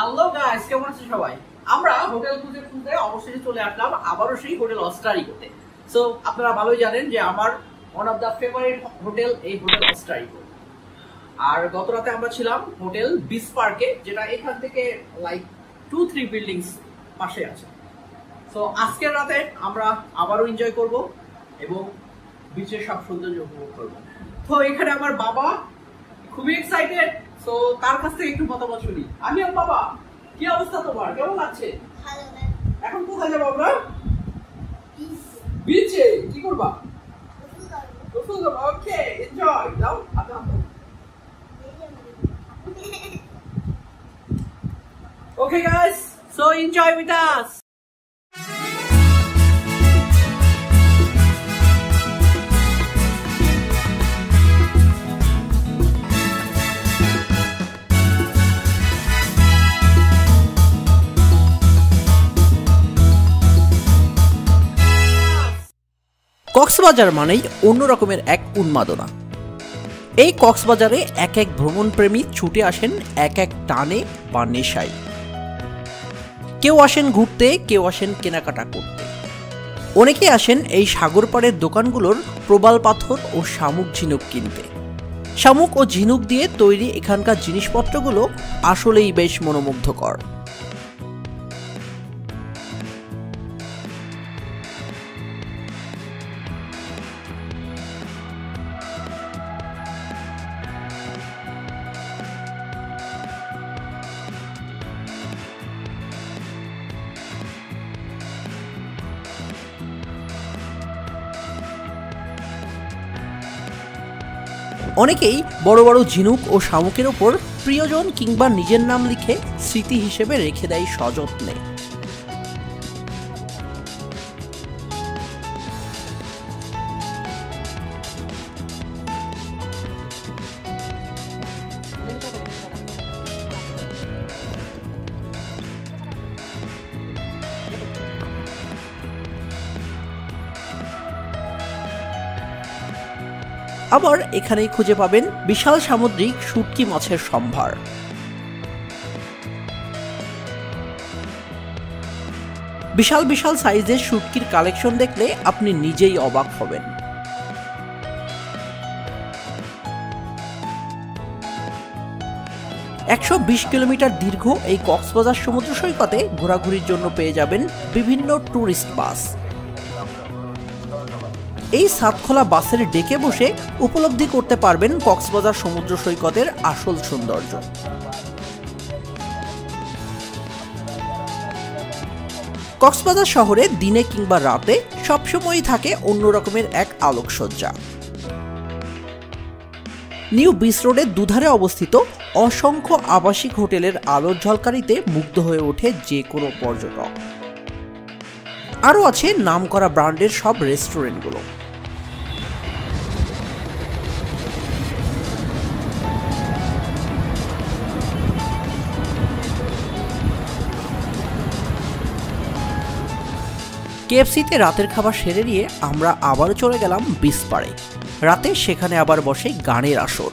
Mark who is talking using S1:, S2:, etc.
S1: Hello guys, কেমন আছেন সবাই? আমরা হোটেল খুঁজে খুঁজে অবশেষে চলে আসলাম আবারও সেই হোটেল অস্টারিকোতে। সো আপনারা ভালোই জানেন যে আমার one of the favourite hotel এই হোটেল অস্টারিকো। আর গত রাতে আমরা ছিলাম হোটেল বিচ পার্কে, যেটা এখান থেকে লাইক 2-3 বিল্ডিংস পাশে আছে। সো আজকের রাতে আমরা আবারও এনজয় করব এবং বিচের সব সৌন্দর্য উপভোগ করব। তো এখানে আমার বাবা খুবই এক্সাইটেড, সো তার কাছ থেকে একটু মতামত শুনি। আমি আর বাবা, কি অবস্থা তোমার, কেমন লাগছে? এখন কোথায় যাবো আমরা? বিচে। কি করবা? গোসল করবো। ওকে, এনজয়। যাও হাতে হাতে। Okay guys, so enjoy with us. Cox's Bazar মানেই অন্য রকমের এক উন্মাদনা। এই কক্সবাজারে এক এক ভ্রমণপ্রেমী ছুটে আসেন এক এক টানে বা নেশায়। কেউ আসেন ঘুরতে, কেউ আসেন কেনাকাটা করতে। অনেকে আসেন এই সাগর পাড়ের দোকানগুলোর প্রবাল পাথর ও শামুক ঝিনুক কিনতে। শামুক ও ঝিনুক দিয়ে তৈরি এখানকার জিনিসপত্রগুলো আসলেই বেশ মনোমুগ্ধকর। অনেকেই বড় বড় ঝিনুক ও শামুকের ওপর প্রিয়জন কিংবা নিজের নাম লিখে স্মৃতি হিসেবে রেখে দেয় সযত্নে। আবার এখানেই খুঁজে পাবেন বিশাল সামুদ্রিক শুটকি মাছের সম্ভার। বিশাল বিশাল সাইজের শুটকির কালেকশন দেখলে আপনি নিজেই অবাক হবেন। ,120 কিলোমিটার দীর্ঘ এই কক্সবাজার সমুদ্র সৈকতে ঘোরাঘুরির জন্য পেয়ে যাবেন বিভিন্ন ট্যুরিস্ট বাস। এই সাতখোলা বাসের ডেকে বসে উপলব্ধি করতে পারবেন কক্সবাজার সমুদ্র সৈকতের আসল সৌন্দর্য। কক্সবাজার শহরে দিনে কিংবা রাতে সবসময়ই থাকে অন্য রকমের এক আলোকসজ্জা। নিউ বিচ রোডের দুধারে অবস্থিত অসংখ্য আবাসিক হোটেলের আলোর ঝলকারিতে মুগ্ধ হয়ে ওঠে যে কোনো পর্যটক। আরও আছে নামকরা ব্র্যান্ডের সব রেস্টুরেন্টগুলো। কেএফসিতে রাতের খাবার সেরে নিয়ে আমরা আবারও চলে গেলাম বিচ পাড়ে। রাতে সেখানে আবার বসে গানের আসর।